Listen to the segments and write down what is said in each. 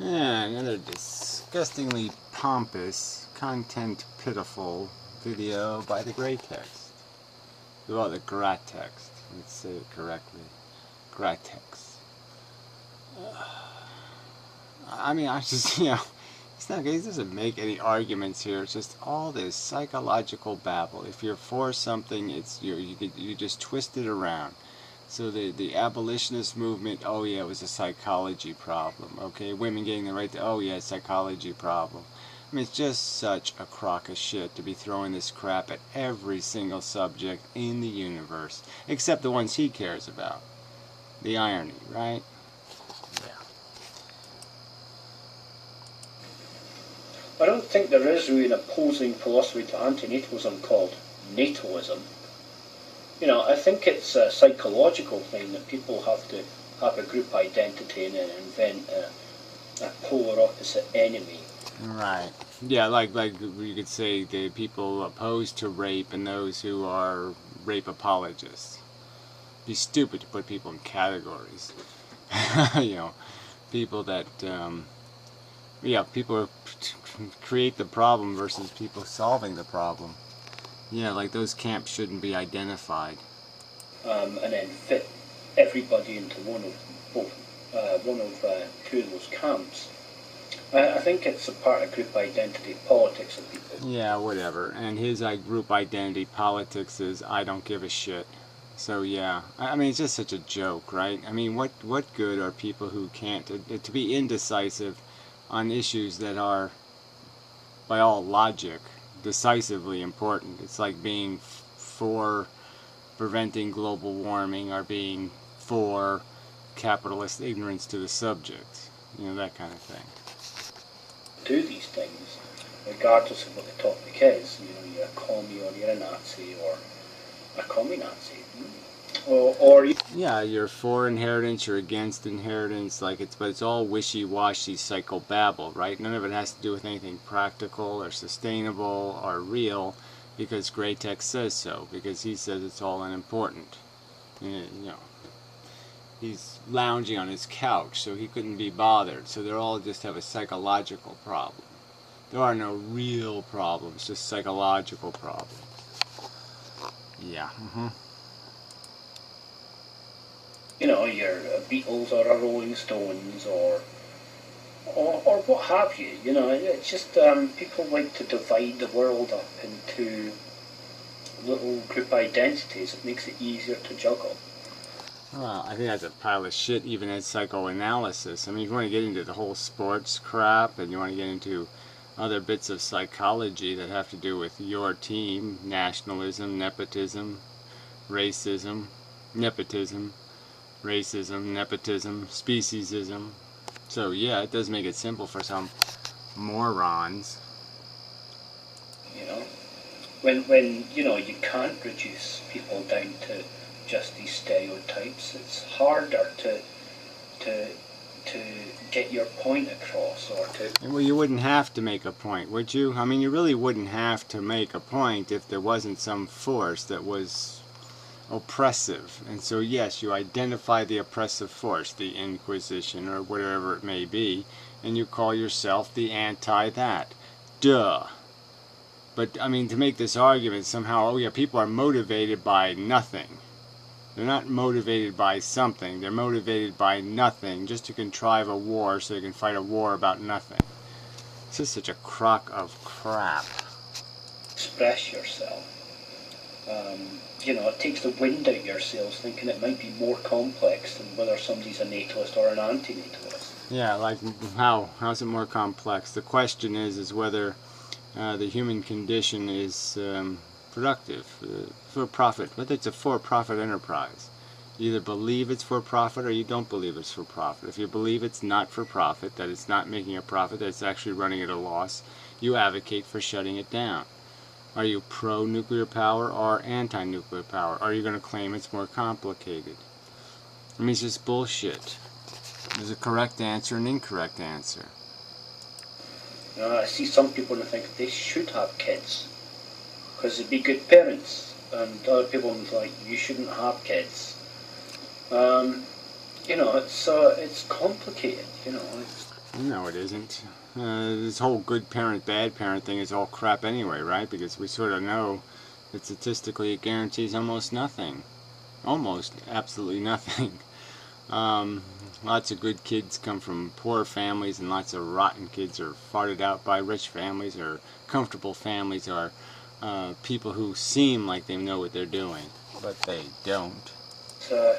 Yeah, another disgustingly pompous, content pitiful video by the Gratex. Well, the Gratex. Let's say it correctly. Gratex. I mean, I just, it's not, he doesn't make any arguments here. It's just all this psychological babble. If you're for something, you just twist it around. So the abolitionist movement, oh yeah, it was a psychology problem. Okay, women getting the right to, oh yeah, psychology problem. I mean, it's just such a crock of shit to be throwing this crap at every single subject in the universe, except the ones he cares about. The irony, right? Yeah. I don't think there is really an opposing philosophy to antinatalism called natalism. I think it's a psychological thing that people have to have a group identity and then invent a polar opposite enemy. Right. Yeah, like you could say the people opposed to rape and those who are rape apologists. It'd be stupid to put people in categories. People that people create the problem versus people solving the problem. Yeah, like those camps shouldn't be identified. And then fit everybody into one of two of those camps. I think it's a part of group identity politics of people. Yeah, whatever. And his group identity politics is I don't give a shit. So yeah, I mean it's just such a joke, right? I mean, what good are people who can't to be indecisive on issues that are, by all logic, decisively important? It's like being for preventing global warming or being for capitalist ignorance to the subject. That kind of thing. Do these things, regardless of what the topic is. You're a commie or you're a Nazi or a commi-Nazi. Or yeah, you're for inheritance, you're against inheritance, but it's all wishy-washy psychobabble, right? None of it has to do with anything practical or sustainable or real, because Gratex says so, because he says it's all unimportant. He's lounging on his couch, so he couldn't be bothered. So they all just have a psychological problem. There are no real problems, just psychological problems. Yeah. Your Beatles or a Rolling Stones or what have you. It's just people like to divide the world up into little group identities. It makes it easier to juggle. Well, I think that's a pile of shit even as psychoanalysis. I mean, if you want to get into the whole sports crap and you want to get into other bits of psychology that have to do with your team, nationalism, nepotism, racism, speciesism. So yeah, it does make it simple for some morons. When you can't reduce people down to just these stereotypes, it's harder to get your point across or to... Well, you wouldn't have to make a point, would you? I mean, you really wouldn't have to make a point if there wasn't some force that was oppressive. And so yes, you identify the oppressive force, the Inquisition or whatever it may be, and you call yourself the anti-that. Duh. But I mean, to make this argument somehow, oh yeah, people are motivated by nothing. They're not motivated by something, they're motivated by nothing just to contrive a war so they can fight a war about nothing. It's just such a crock of crap. Express yourself. It takes the wind out of your sails thinking it might be more complex than whether somebody's a natalist or an anti-natalist. Yeah, like how's it more complex? The question is whether the human condition is productive for profit, whether it's a for-profit enterprise. You either believe it's for profit or you don't believe it's for profit. If you believe it's not for profit, that it's not making a profit, that it's actually running at a loss, you advocate for shutting it down. Are you pro-nuclear power or anti-nuclear power? Are you going to claim it's more complicated? I mean, it's just bullshit. There's a correct answer and incorrect answer. I see some people who think they should have kids because they'd be good parents, and other people like, you shouldn't have kids. It's complicated. No, it isn't. This whole good parent, bad parent thing is all crap anyway, right? Because we sort of know that statistically it guarantees almost nothing. Almost absolutely nothing. Lots of good kids come from poor families, and lots of rotten kids are farted out by rich families, or comfortable families, or people who seem like they know what they're doing, but they don't. So,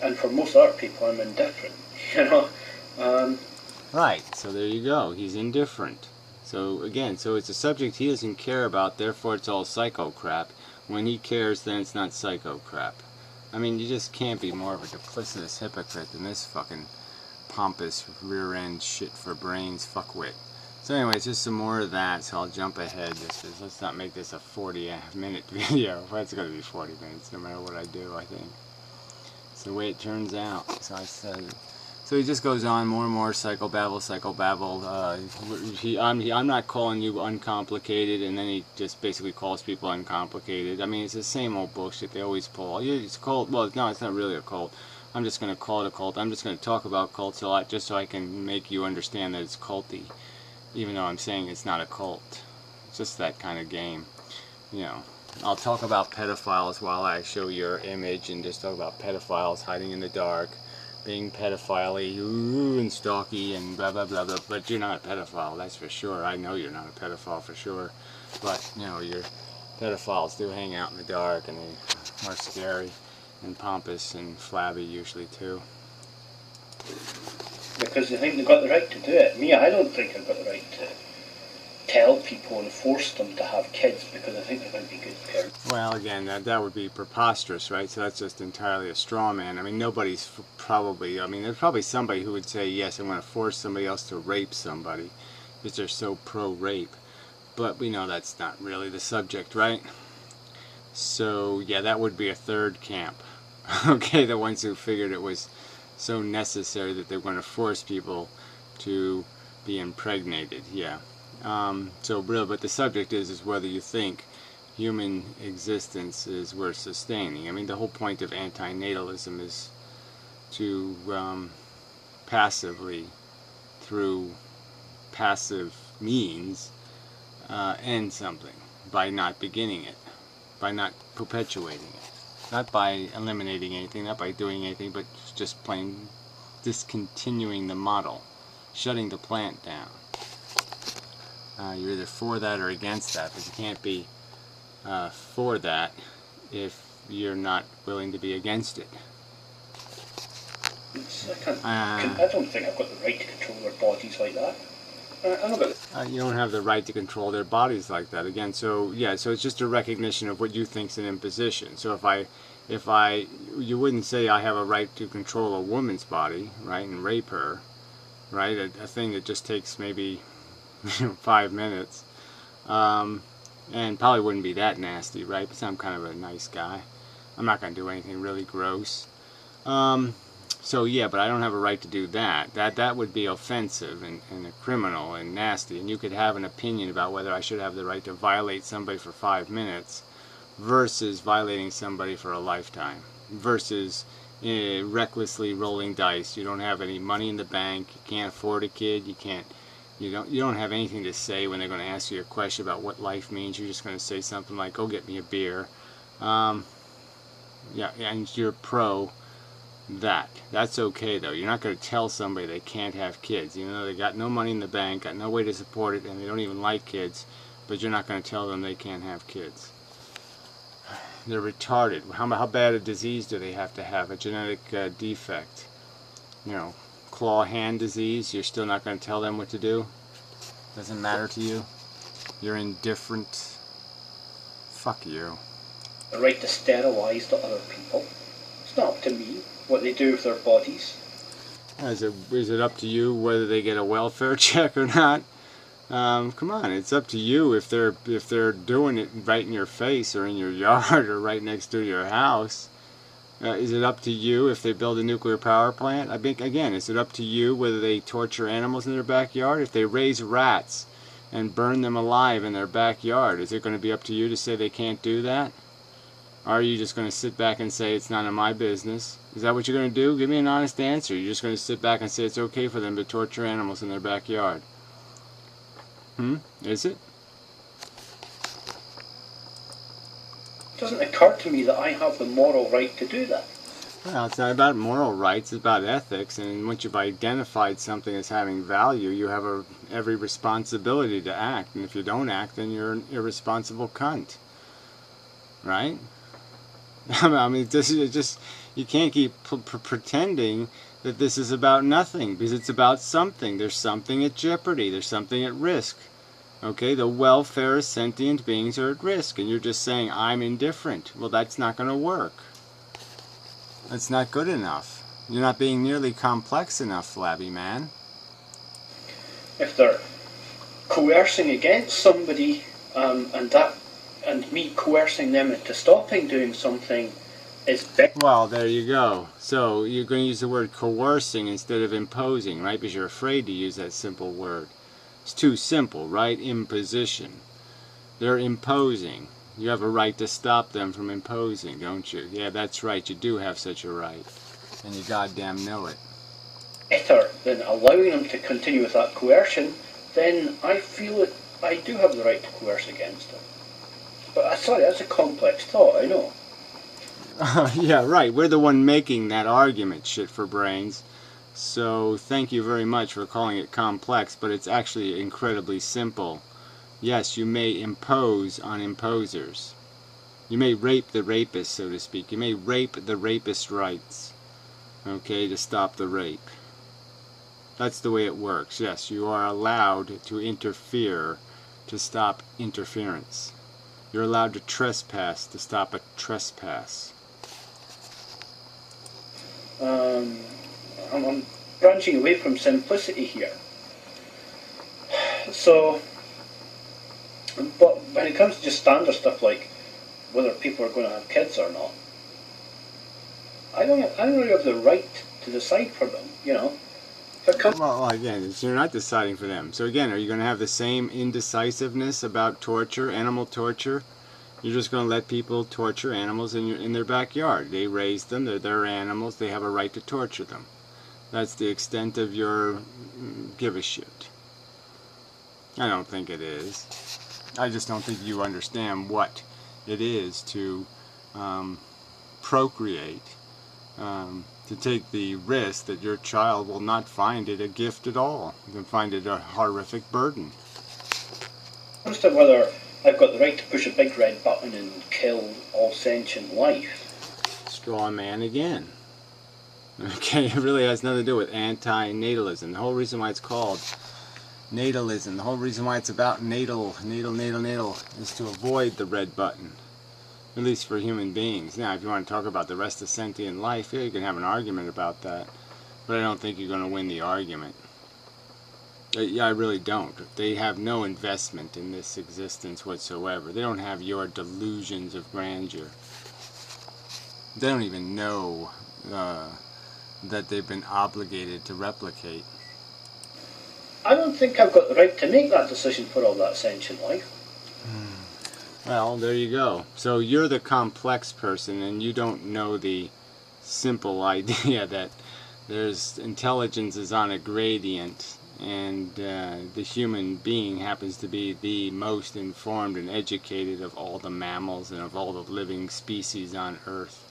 and for most other people, I'm indifferent. You know. Right, so there you go. He's indifferent. So again, so it's a subject he doesn't care about, therefore it's all psycho crap. When he cares, then it's not psycho crap. I mean, you just can't be more of a duplicitous hypocrite than this fucking pompous rear-end shit for brains fuckwit. So anyways, just some more of that, so I'll jump ahead. Let's not make this a 40-minute video. Well, it's going to be 40 minutes no matter what I do, I think. It's the way it turns out. So I said... So he just goes on more and more psychobabble. I'm not calling you uncomplicated, and then he just basically calls people uncomplicated. I mean, it's the same old bullshit they always pull. It's a cult. Well, no, it's not really a cult. I'm just going to call it a cult. I'm just going to talk about cults a lot just so I can make you understand that it's culty, even though I'm saying it's not a cult. It's just that kind of game, you know. I'll talk about pedophiles while I show your image, and just talk about pedophiles hiding in the dark, being pedophile-y, and stalky, and blah, blah, blah, blah. But you're not a pedophile, that's for sure. I know you're not a pedophile for sure. But, you know, your pedophiles do hang out in the dark, and they are scary and pompous and flabby usually, too. Because they think they've got the right to do it. Me, I don't think I've got the right to tell people and force them to have kids because I think they're going to be good parents. Well, again, that would be preposterous, right? So that's just entirely a straw man. I mean, nobody's probably, I mean, there's probably somebody who would say, yes, I'm going to force somebody else to rape somebody because they're so pro-rape. But we know that's not really the subject, right? So, yeah, that would be a third camp. Okay, the ones who figured it was so necessary that they're going to force people to be impregnated, yeah. So real, but the subject is whether you think human existence is worth sustaining. I mean, the whole point of antinatalism is to passively, through passive means, end something by not beginning it, by not perpetuating it, not by eliminating anything, not by doing anything, but just plain discontinuing the model, shutting the plant down. You're either for that or against that, but you can't be for that if you're not willing to be against it. I don't think I've got the right to control their bodies like that. You don't have the right to control their bodies like that. Again, so yeah, so it's just a recognition of what you think's an imposition. So you wouldn't say I have a right to control a woman's body, right, and rape her, right? A thing that just takes maybe 5 minutes, and probably wouldn't be that nasty, right? Because I'm kind of a nice guy. I'm not going to do anything really gross. So yeah, but I don't have a right to do that. That would be offensive and a criminal and nasty. And you could have an opinion about whether I should have the right to violate somebody for 5 minutes versus violating somebody for a lifetime, versus recklessly rolling dice. You don't have any money in the bank. You can't afford a kid. You don't have anything to say when they're going to ask you a question about what life means. You're just going to say something like, "Go get me a beer." Yeah, and you're pro that. That's okay though. You're not going to tell somebody they can't have kids. You know, they got no money in the bank, got no way to support it, and they don't even like kids. But you're not going to tell them they can't have kids. They're retarded. How bad a disease do they have to have? A genetic defect. You know, claw hand disease. You're still not going to tell them what to do? Doesn't matter to you? You're indifferent? Fuck you. The right to sterilize the other people. It's not up to me what they do with their bodies. Is it up to you whether they get a welfare check or not? Come on, it's up to you if they're doing it right in your face or in your yard or right next to your house. Is it up to you if they build a nuclear power plant? I think, again, is it up to you whether they torture animals in their backyard? If they raise rats and burn them alive in their backyard, is it going to be up to you to say they can't do that? Or are you just going to sit back and say it's none of my business? Is that what you're going to do? Give me an honest answer. You're just going to sit back and say it's okay for them to torture animals in their backyard. Is it? It doesn't occur to me that I have the moral right to do that. Well, it's not about moral rights, it's about ethics, and once you've identified something as having value, you have every responsibility to act, and if you don't act, then you're an irresponsible cunt. Right? I mean, this is just, you can't keep pretending that this is about nothing, because it's about something. There's something at jeopardy, there's something at risk. Okay, the welfare of sentient beings are at risk, and you're just saying, I'm indifferent. Well, that's not going to work. That's not good enough. You're not being nearly complex enough, flabby man. If they're coercing against somebody, and me coercing them into stopping doing something is better. Well, there you go. So you're going to use the word coercing instead of imposing, right? Because you're afraid to use that simple word. It's too simple, right? Imposition. They're imposing. You have a right to stop them from imposing, don't you? Yeah, that's right. You do have such a right. And you goddamn know it. Better than allowing them to continue with that coercion, then I feel that I do have the right to coerce against them. But sorry, that's a complex thought, I know. Yeah, right. We're the one making that argument, shit for brains. So thank you very much for calling it complex, but it's actually incredibly simple. Yes, you may impose on imposers. You may rape the rapist, so to speak. You may rape the rapist's rights, okay, to stop the rape. That's the way it works. Yes, you are allowed to interfere to stop interference. You're allowed to trespass to stop a trespass. I'm branching away from simplicity here. So, but when it comes to just standard stuff like whether people are going to have kids or not, I don't really have the right to decide for them, you know. Well, again, you're not deciding for them. So again, are you going to have the same indecisiveness about torture, animal torture? You're just going to let people torture animals in their backyard. They raise them, they're their animals, they have a right to torture them. That's the extent of your give a shit. I don't think it is. I just don't think you understand what it is to procreate, to take the risk that your child will not find it a gift at all, and find it a horrific burden. As to whether I've got the right to push a big red button and kill all sentient life. Straw man again. Okay, it really has nothing to do with anti-natalism. The whole reason why it's called natalism, the whole reason why it's about natal, is to avoid the red button. At least for human beings. Now, if you want to talk about the rest of sentient life, yeah, you can have an argument about that. But I don't think you're going to win the argument. Yeah, I really don't. They have no investment in this existence whatsoever. They don't have your delusions of grandeur. They don't even know that they've been obligated to replicate. I don't think I've got the right to make that decision for all that sentient life. Well, there you go. So you're the complex person, and you don't know the simple idea that there's intelligence is on a gradient, and the human being happens to be the most informed and educated of all the mammals and of all the living species on Earth.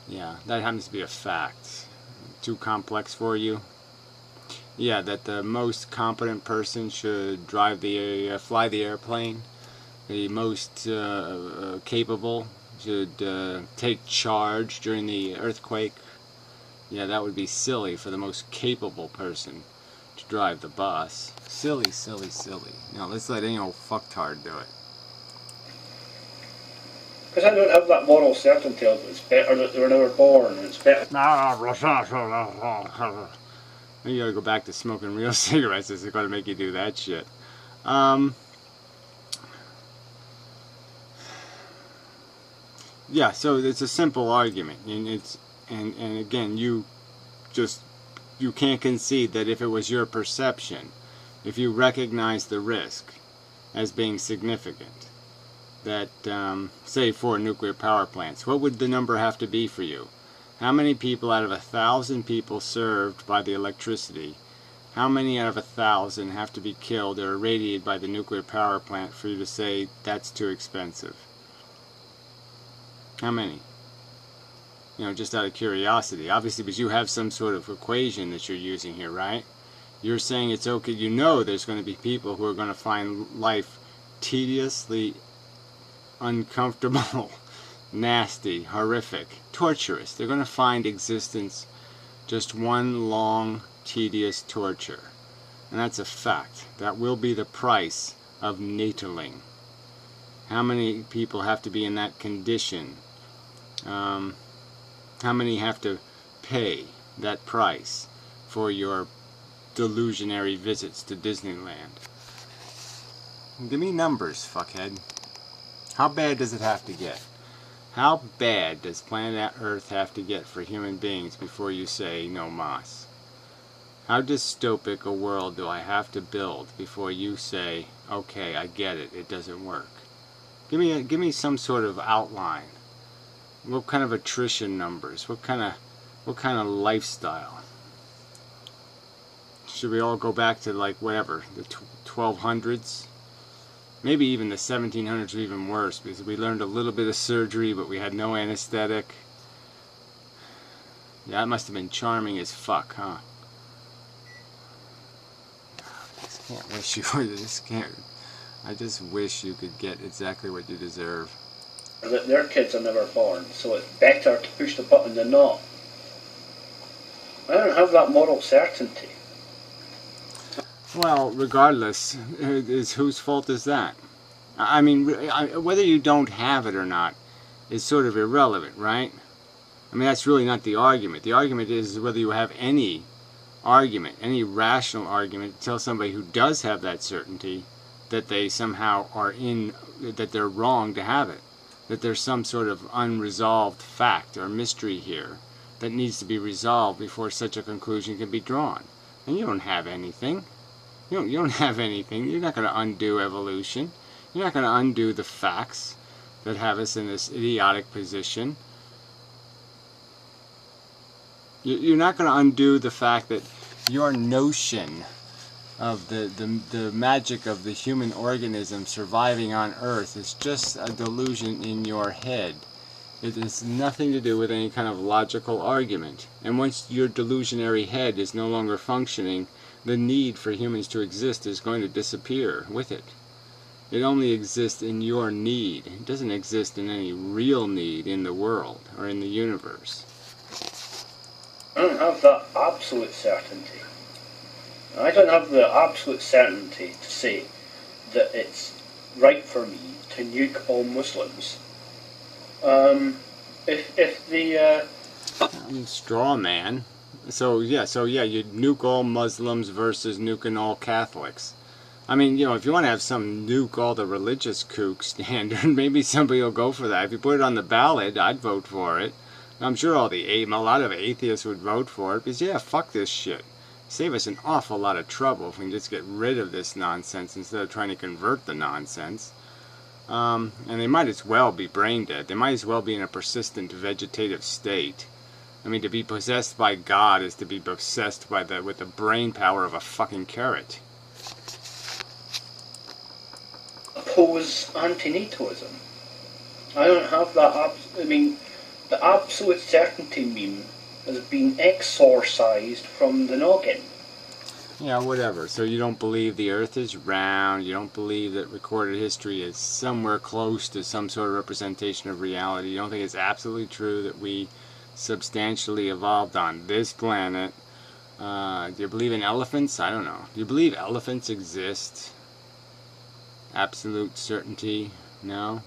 Yeah, that happens to be a fact. Too complex for you? Yeah, that the most competent person should fly the airplane. The most capable should take charge during the earthquake. Yeah, that would be silly for the most capable person to drive the bus. Silly, silly, silly. Now let's let any old fucktard do it. Because I don't have that moral certainty of it's better that they were never born, and it's better. You gotta go back to smoking real cigarettes. It's gonna make you do that shit. Yeah, so it's a simple argument, and again, you can't concede that if it was your perception, if you recognize the risk as being significant, that, say, 4 nuclear power plants, what would the number have to be for you? How many people out of 1,000 people served by the electricity, how many out of 1,000 have to be killed or irradiated by the nuclear power plant for you to say that's too expensive? How many? You know, just out of curiosity. Obviously, because you have some sort of equation that you're using here, right? You're saying it's okay. You know there's going to be people who are going to find life tediously uncomfortable, nasty, horrific, torturous. They're going to find existence just one long, tedious torture. And that's a fact. That will be the price of needling. How many people have to be in that condition? How many have to pay that price for your delusionary visits to Disneyland? Give me numbers, fuckhead. How bad does it have to get? How bad does planet Earth have to get for human beings before you say no mas? How dystopic a world do I have to build before you say, okay, I get it, it doesn't work? Give me some sort of outline. What kind of attrition numbers? What kind of lifestyle? Should we all go back to, like, whatever, the 1200s? Maybe even the 1700s or even worse, because we learned a little bit of surgery, but we had no anesthetic. Yeah, that must have been charming as fuck, huh? I just wish you could get exactly what you deserve. That their kids are never born, so it's better to push the button than not. I don't have that moral certainty. Well, regardless, whose fault is that? I mean, whether you don't have it or not is sort of irrelevant, right? I mean, that's really not the argument. The argument is whether you have any argument, any rational argument, to tell somebody who does have that certainty that they somehow are that they're wrong to have it. That there's some sort of unresolved fact or mystery here that needs to be resolved before such a conclusion can be drawn. And you don't have anything. You don't have anything. You're not going to undo evolution. You're not going to undo the facts that have us in this idiotic position. You're not going to undo the fact that your notion of the magic of the human organism surviving on Earth is just a delusion in your head. It has nothing to do with any kind of logical argument. And once your delusionary head is no longer functioning, the need for humans to exist is going to disappear with it. It only exists in your need. It doesn't exist in any real need in the world or in the universe. I don't have that absolute certainty. I don't have the absolute certainty to say that it's right for me to nuke all Muslims. If the straw man. So yeah, you nuke all Muslims versus nuking all Catholics. I mean, you know, if you want to have some nuke all the religious kook standard, maybe somebody will go for that. If you put it on the ballot, I'd vote for it. I'm sure a lot of atheists would vote for it because, yeah, fuck this shit. Save us an awful lot of trouble if we can just get rid of this nonsense instead of trying to convert the nonsense. And they might as well be brain dead. They might as well be in a persistent vegetative state. I mean, to be possessed by God is to be possessed by with the brain power of a fucking carrot. Oppose antinatalism. I don't have that. I mean, the absolute certainty meme has been exorcised from the noggin. Yeah, whatever. So you don't believe the Earth is round. You don't believe that recorded history is somewhere close to some sort of representation of reality. You don't think it's absolutely true that we substantially evolved on this planet. Do you believe in elephants? I don't know. Do you believe elephants exist? Absolute certainty? No?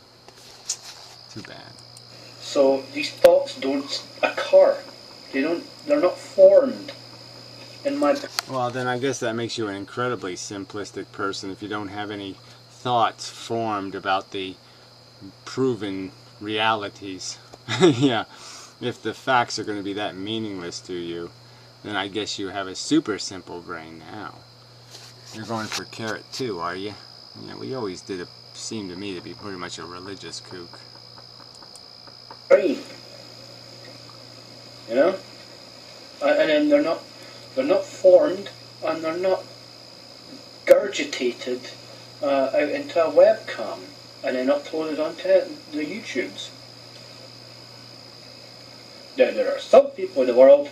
Too bad. So these thoughts don't occur. They're not formed in my... Well, then I guess that makes you an incredibly simplistic person if you don't have any thoughts formed about the proven realities. Yeah. If the facts are going to be that meaningless to you, then I guess you have a super simple brain now. You're going for carrot too, are you? Yeah, we always did a seem to me to be pretty much a religious kook. Brain, you know, and then they're not formed, and they're not gurgitated out into a webcam and then uploaded onto the YouTubes. Now, there are some people in the world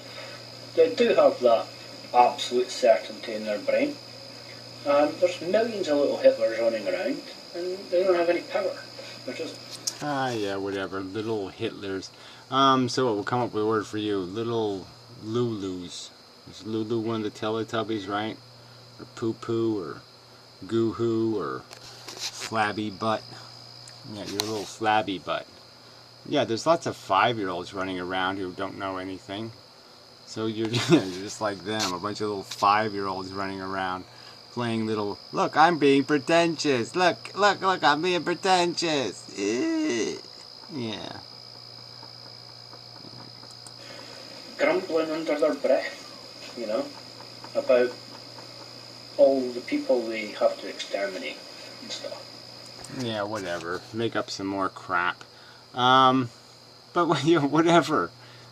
that do have that absolute certainty in their brain. There's millions of little Hitlers running around, and they don't have any power. They're just... Yeah, whatever. Little Hitlers. So we'll come up with a word for you. Little Lulus. Is Lulu one of the Teletubbies, right? Or Poo-Poo, or Goo-Hoo, or Flabby Butt. Yeah, your little Flabby Butt. Yeah, there's lots of 5-year-olds running around who don't know anything. So you're just like them, a bunch of little 5-year-olds running around playing little, look, I'm being pretentious. Look, I'm being pretentious. Yeah. grumbling under their breath, about all the people they have to exterminate and stuff. Yeah, whatever. Make up some more crap. But whatever.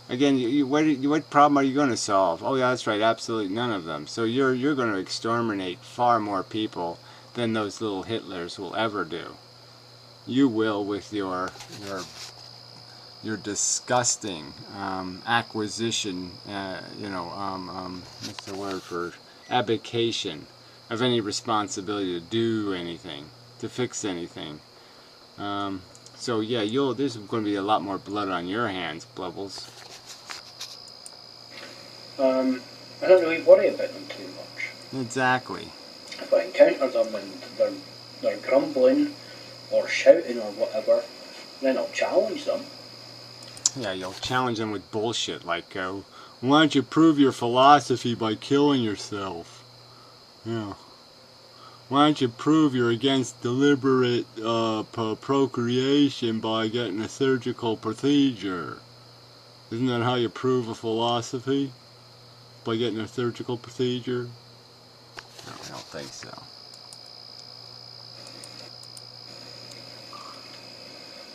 Again, what problem are you going to solve? Oh yeah, that's right. Absolutely none of them. So you're going to exterminate far more people than those little Hitlers will ever do. You will with your disgusting acquisition. What's the word for abdication of any responsibility to do anything, to fix anything. So yeah, there's going to be a lot more blood on your hands, Blubbles. I don't really worry about them too much. Exactly. If I encounter them and they're grumbling or shouting or whatever, then I'll challenge them. Yeah, you'll challenge them with bullshit like, why don't you prove your philosophy by killing yourself? Yeah. Why don't you prove you're against deliberate procreation by getting a surgical procedure? Isn't that how you prove a philosophy? By getting a surgical procedure? No, I don't think so.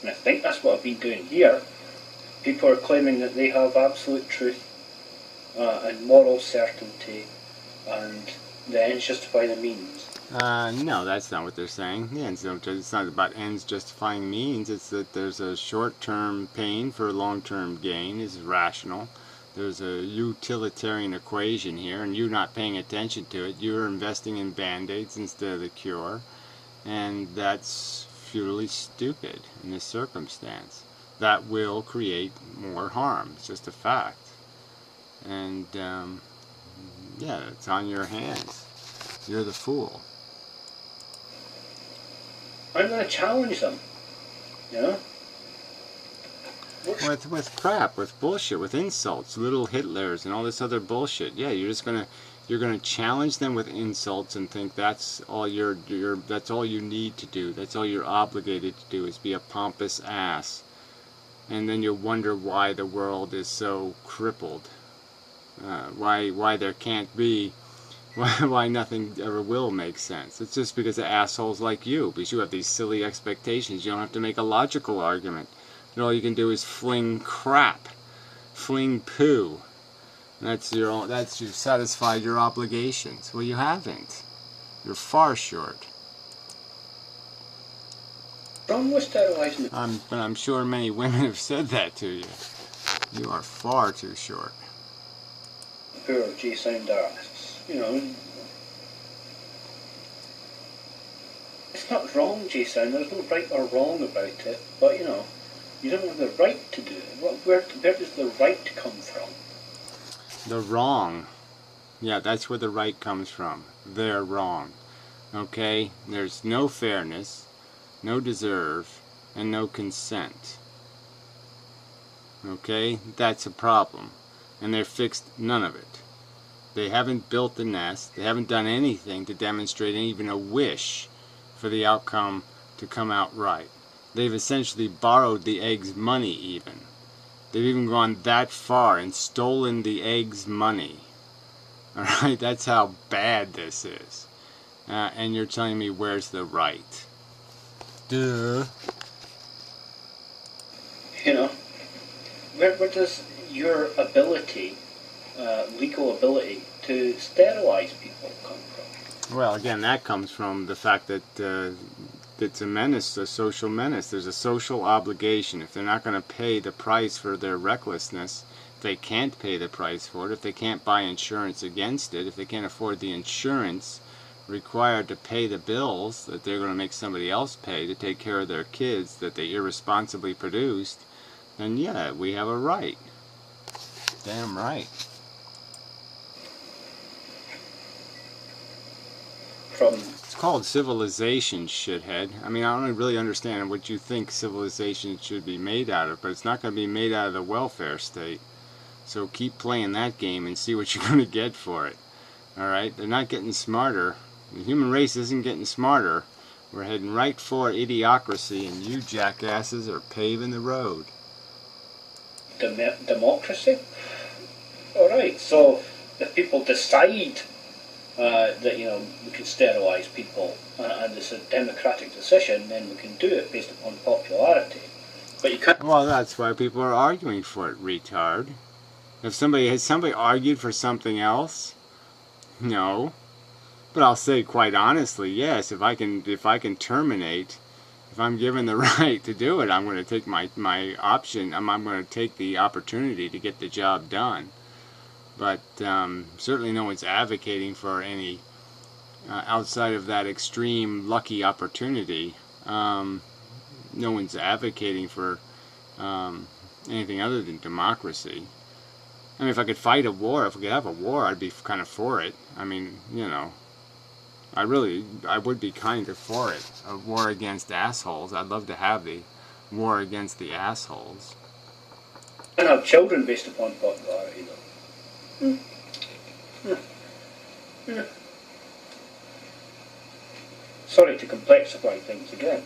And I think that's what I've been doing here. People are claiming that they have absolute truth and moral certainty, and the ends justify the means. No, that's not what they're saying. It's not about ends justifying means. It's that there's a short-term pain for long-term gain is rational. There's a utilitarian equation here, and you're not paying attention to it. You're investing in band-aids instead of the cure, and that's futilely stupid in this circumstance. That will create more harm. It's just a fact. And, yeah, it's on your hands. You're the fool. I'm going to challenge them, With crap, with bullshit, with insults, little Hitlers and all this other bullshit. Yeah, you're gonna challenge them with insults and think that's all that's all you need to do. That's all you're obligated to do is be a pompous ass. And then you'll wonder why the world is so crippled. Why there can't be, why nothing ever will make sense. It's just because of assholes like you, because you have these silly expectations. You don't have to make a logical argument. And all you can do is fling crap, fling poo. You've satisfied your obligations. Well, you haven't. You're far short. Wrong with sterilizing. But I'm sure many women have said that to you. You are far too short. Poor J-sound artists, It's not wrong, J-sound. There's no right or wrong about it. But, you don't have the right to do it. Where does the right come from? The wrong. Yeah, that's where the right comes from. They're wrong. Okay? There's no fairness, no deserve, and no consent. Okay? That's a problem. And they've fixed none of it. They haven't built the nest. They haven't done anything to demonstrate even a wish for the outcome to come out right. They've essentially borrowed the egg's money even. They've even gone that far and stolen the egg's money. Alright, that's how bad this is. And you're telling me where's the right? Duh. You know, where does your ability, legal ability, to sterilize people come from? Well, again, that comes from the fact that it's a menace, a social menace. There's a social obligation. If they're not going to pay the price for their recklessness, if they can't pay the price for it, if they can't buy insurance against it, if they can't afford the insurance required to pay the bills that they're going to make somebody else pay to take care of their kids that they irresponsibly produced, then yeah, we have a right. Damn right. It's called civilization, shithead. I mean, I don't really understand what you think civilization should be made out of, but it's not going to be made out of the welfare state. So keep playing that game and see what you're going to get for it. Alright? They're not getting smarter. The human race isn't getting smarter. We're heading right for idiocracy, and you jackasses are paving the road. Democracy? Alright, so if people decide that, you know, we can sterilise people and it's a democratic decision, then we can do it based upon popularity. But you can't. Well, that's why people are arguing for it, retard. If somebody has argued for something else? No. But I'll say quite honestly, yes, if I can terminate, if I'm given the right to do it, I'm going to take my option, I'm going to take the opportunity to get the job done. But certainly no one's advocating for any, outside of that extreme lucky opportunity, no one's advocating for anything other than democracy. I mean, if I could fight a war, if we could have a war, I'd be kind of for it. I mean, you know, I would be kind of for it. A war against assholes. I'd love to have the war against the assholes. You can have children based upon popularity, though. Sorry to complexify things again.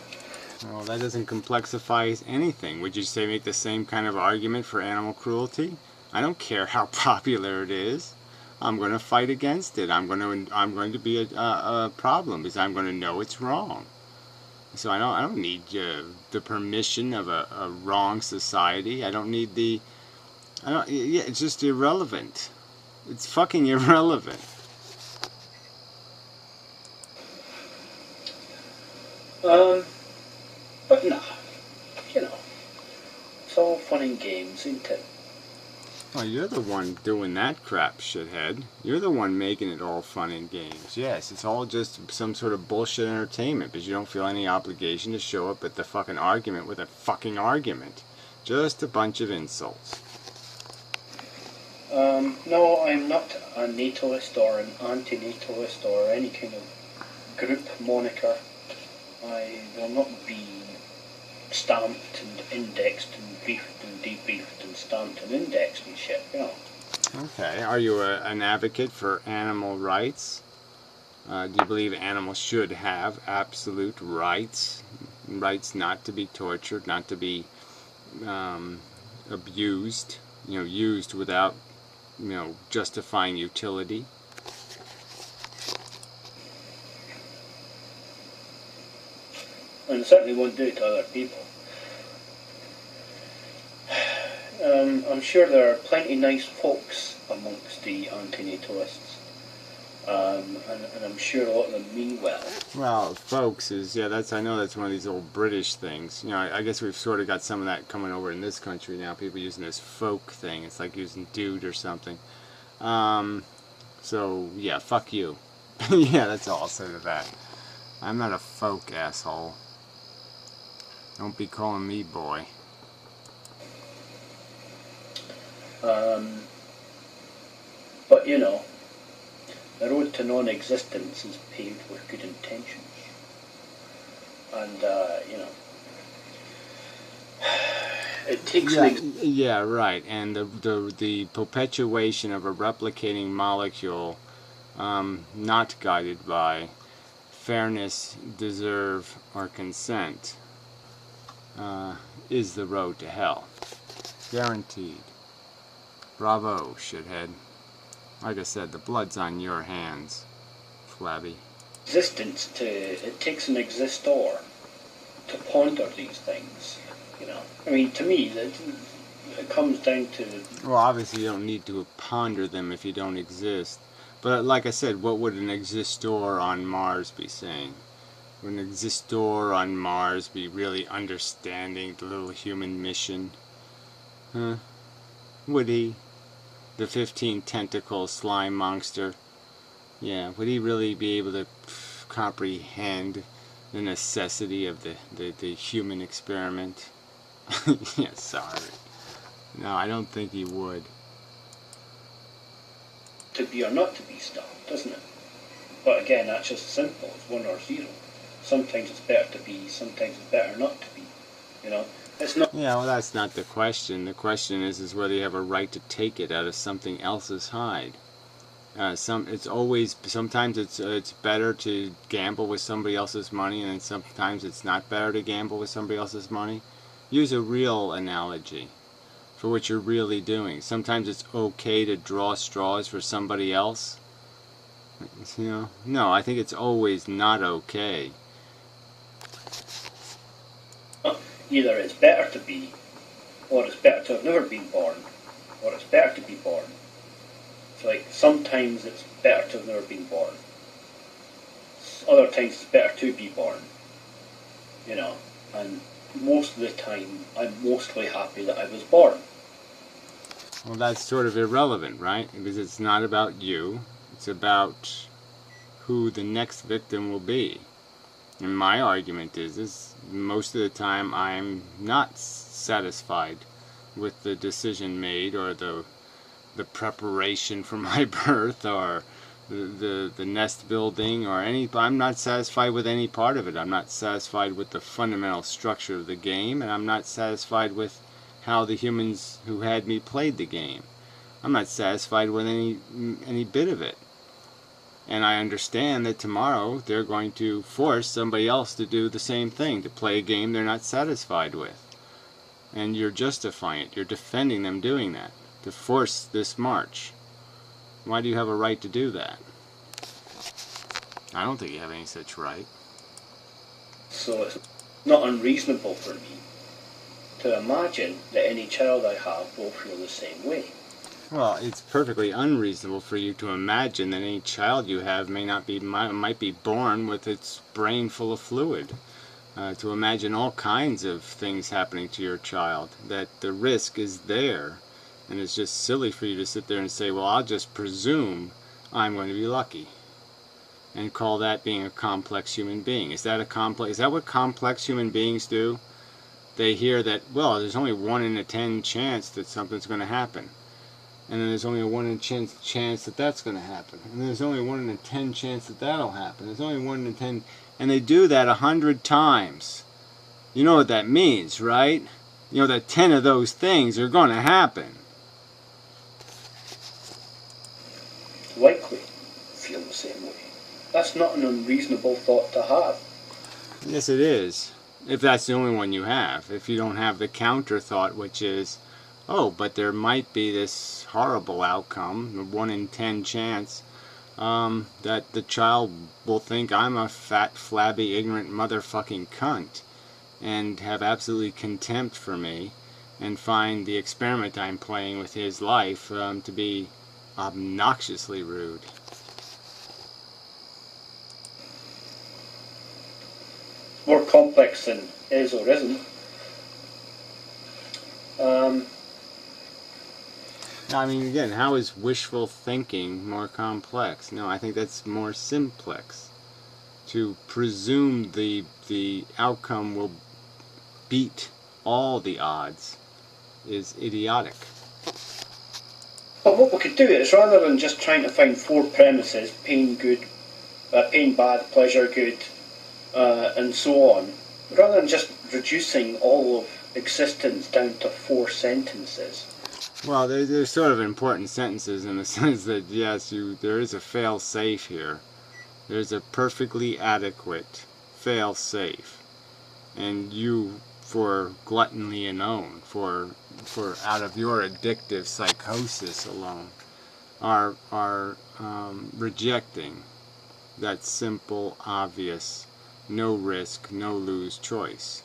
Well, that doesn't complexify anything. Would you say make the same kind of argument for animal cruelty? I don't care how popular it is. I'm going to fight against it. I'm going to be a problem because I'm going to know it's wrong. So I don't need the permission of a wrong society. I don't need yeah, it's just irrelevant. It's fucking irrelevant. But nah, you know, it's all fun and games, isn't it? Well, you're the one doing that crap, shithead. You're the one making it all fun and games. Yes, it's all just some sort of bullshit entertainment because you don't feel any obligation to show up at the fucking argument with a fucking argument. Just a bunch of insults. No, I'm not a natalist or an anti-natalist or any kind of group moniker. I will not be stamped and indexed and briefed and debriefed and stamped and indexed and shit, you know. Okay, are you an advocate for animal rights? Do you believe animals should have absolute rights? Rights not to be tortured, not to be abused, you know, used without, you know, justifying utility? And certainly won't do it to other people. I'm sure there are plenty nice folks amongst the antinatalists, and I'm sure a lot of them mean well. Well, folks is, yeah, I know that's one of these old British things. You know, I guess we've sort of got some of that coming over in this country now. People using this folk thing. It's like using dude or something. So, yeah, fuck you. Yeah, that's all I'll say to that. I'm not a folk asshole. Don't be calling me boy. But, you know, the road to non-existence is paved with good intentions. And, you know, it takes yeah, right. And the perpetuation of a replicating molecule not guided by fairness, deserve, or consent is the road to hell. Guaranteed. Bravo, shithead. Like I said, the blood's on your hands, flabby. Existence it takes an existor. to ponder these things. You know, I mean, to me, it comes down to. Well, obviously you don't need to ponder them if you don't exist. But like I said, what would an existor on Mars be saying? Would an existor on Mars be really understanding the little human mission? Huh? Would he? The 15 tentacle slime monster? Yeah, would he really be able to comprehend the necessity of the human experiment? Yeah, sorry. No, I don't think he would. To be or not to be stuff, doesn't it? But again, that's just simple. It's 1 or 0. Sometimes it's better to be, sometimes it's better not to be. You know, it's not. Yeah, well, that's not the question. The question is whether you have a right to take it out of something else's hide. Sometimes it's better to gamble with somebody else's money, and then sometimes it's not better to gamble with somebody else's money. Use a real analogy for what you're really doing. Sometimes it's okay to draw straws for somebody else. You know, no, I think it's always not okay. Either it's better to be, or it's better to have never been born, or it's better to be born. It's like sometimes it's better to have never been born. Other times it's better to be born. You know, and most of the time I'm mostly happy that I was born. Well, that's sort of irrelevant, right? Because it's not about you. It's about who the next victim will be. And my argument is most of the time I'm not satisfied with the decision made, or the preparation for my birth, or the nest building, or any. I'm not satisfied with any part of it. I'm not satisfied with the fundamental structure of the game, and I'm not satisfied with how the humans who had me played the game. I'm not satisfied with any bit of it. And I understand that tomorrow they're going to force somebody else to do the same thing, to play a game they're not satisfied with. And you're justifying it. You're defending them doing that, to force this march. Why do you have a right to do that? I don't think you have any such right. So it's not unreasonable for me to imagine that any child I have will feel the same way. Well, it's perfectly unreasonable for you to imagine that any child you have might be born with its brain full of fluid. To imagine all kinds of things happening to your child, that the risk is there, and it's just silly for you to sit there and say, well, I'll just presume I'm going to be lucky, and call that being a complex human being. Is that what complex human beings do? They hear that, well, there's only 1 in 10 chance that something's going to happen. And then there's only a 1 in 10 chance that that's going to happen. And there's only a 1 in 10 chance that that'll happen. There's only 1 in 10. And they do that 100 times. You know what that means, right? You know that 10 of those things are going to happen. Likely feel the same way. That's not an unreasonable thought to have. Yes, it is. If that's the only one you have. If you don't have the counter thought, which is, oh, but there might be this horrible outcome, a 1 in 10 chance, that the child will think I'm a fat, flabby, ignorant motherfucking cunt, and have absolutely contempt for me, and find the experiment I'm playing with his life to be obnoxiously rude. More complex than is or isn't. I mean, again, how is wishful thinking more complex? No, I think that's more simplex. To presume the outcome will beat all the odds is idiotic. But what we could do is, rather than just trying to find 4 premises, pain bad, pleasure good, and so on, rather than just reducing all of existence down to 4 sentences. Well, they're sort of important sentences in the sense that, yes, there is a fail-safe here. There's a perfectly adequate fail-safe. And you, for gluttony alone, for out of your addictive psychosis alone, are rejecting that simple, obvious no risk, no lose choice.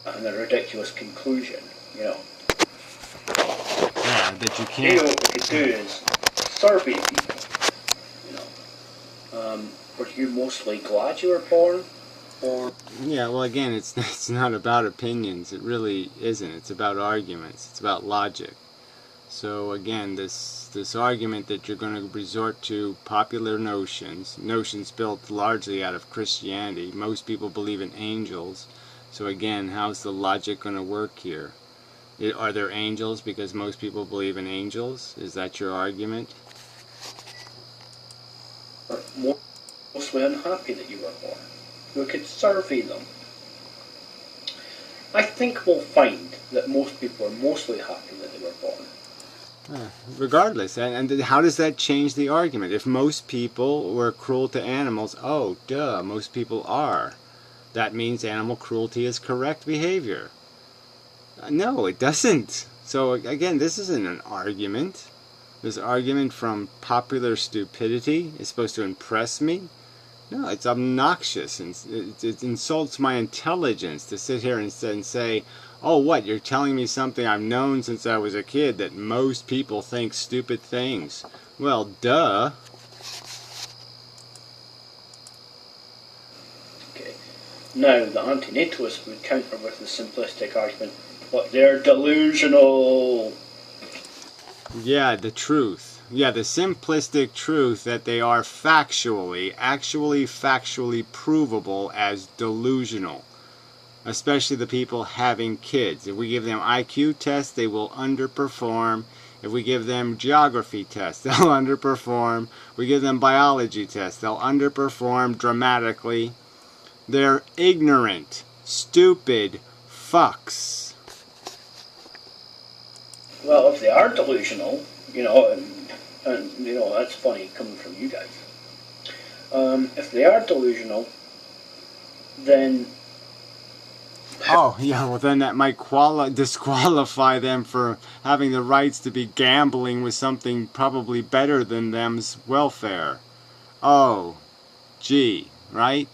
And a ridiculous conclusion, you know. Yeah, that you Maybe can't. what we could do is survey people, you know. Were you mostly glad you were born? Or Yeah, well, again, it's not about opinions. It really isn't. It's about arguments. It's about logic. So again, this argument that you're going to resort to popular notions built largely out of Christianity. Most people believe in angels. So again, how's the logic going to work here? Are there angels because most people believe in angels? Is that your argument? mostly unhappy that you were born? We could survey them. I think we'll find that most people are mostly happy that they were born. Regardless, and how does that change the argument? If most people were cruel to animals, oh, duh, most people are. That means animal cruelty is correct behavior. No, it doesn't. So again, this isn't an argument. This argument from popular stupidity is supposed to impress me? No, it's obnoxious, and it insults my intelligence to sit here and say, oh, what, you're telling me something I've known since I was a kid, that most people think stupid things. Well, duh. Okay. Now, the anti-natalist would counter with the simplistic argument, but they're delusional. Yeah, the truth. Yeah, the simplistic truth that they are factually provable as delusional. Especially the people having kids. If we give them IQ tests, they will underperform. If we give them geography tests, they'll underperform. We give them biology tests, they'll underperform dramatically. They're ignorant, stupid fucks. Well, if they are delusional, you know, and you know, that's funny coming from you guys. If they are delusional, then oh, yeah, well then that might disqualify them for having the rights to be gambling with something probably better than them's welfare. Oh, gee, right?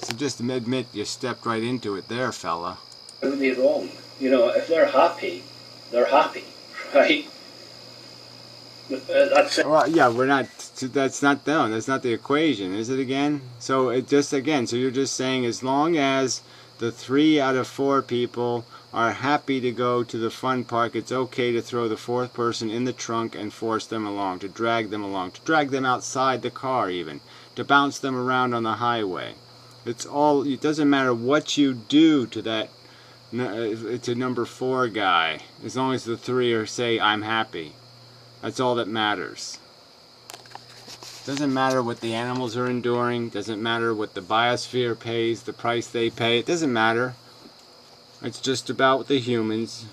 So just admit you stepped right into it there, fella. how are they wrong? You know, if they're happy, right? That's it. Well, yeah, that's not them. That's not the equation, is it again? So so you're just saying as long as the 3 out of 4 people are happy to go to the fun park, it's okay to throw the 4th person in the trunk and force them along, to drag them outside the car even, to bounce them around on the highway. It doesn't matter what you do to that, to number 4 guy, as long as the 3 say, I'm happy. That's all that matters. Doesn't matter what the animals are enduring, doesn't matter what the biosphere pays, the price they pay, it doesn't matter. It's just about the humans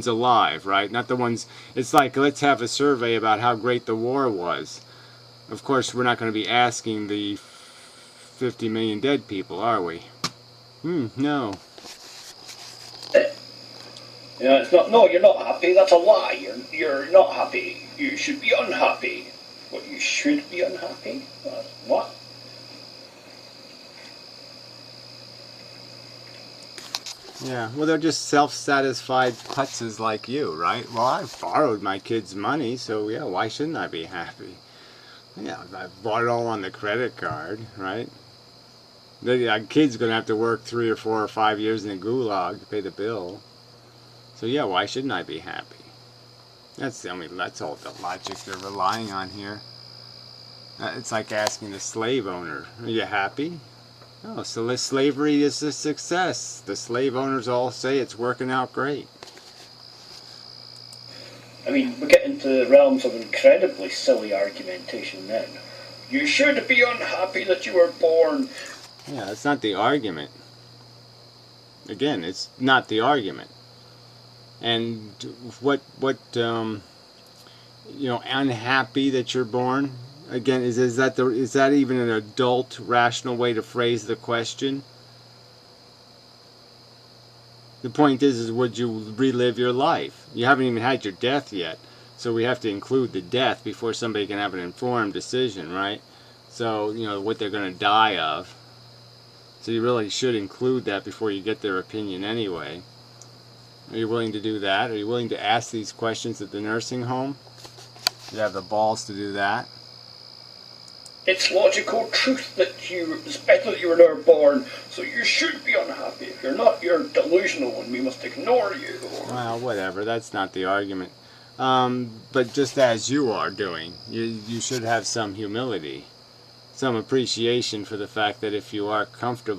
alive, right? Not the ones, it's like, let's have a survey about how great the war was. Of course, we're not going to be asking the 50 million dead people, are we? No. You know, it's not. No, you're not happy. That's a lie. You're not happy. You should be unhappy. What, you should be unhappy? What? Yeah, well, they're just self-satisfied putzes like you, right? Well, I've borrowed my kids' money, so yeah, why shouldn't I be happy? Yeah, I bought it all on the credit card, right? The kid's going to have to work 3 or 4 or 5 years in a gulag to pay the bill. So yeah, why shouldn't I be happy? That's all the logic they're relying on here. It's like asking the slave owner, are you happy? No, so slavery is a success. The slave owners all say it's working out great. I mean, we get into the realms of incredibly silly argumentation then. You should be unhappy that you were born. Yeah, that's not the argument. Again, it's not the argument. And what unhappy that you're born? Again, is that even an adult, rational way to phrase the question? The point is would you relive your life? You haven't even had your death yet. So we have to include the death before somebody can have an informed decision, right? So, you know, what they're going to die of. So you really should include that before you get their opinion anyway. Are you willing to do that? Are you willing to ask these questions at the nursing home? You have the balls to do that? It's logical truth that it's better that you were never born, so you should be unhappy. If you're not, you're delusional and we must ignore you. Well, whatever. That's not the argument. But just as you are doing, you should have some humility, some appreciation for the fact that if you are comfortable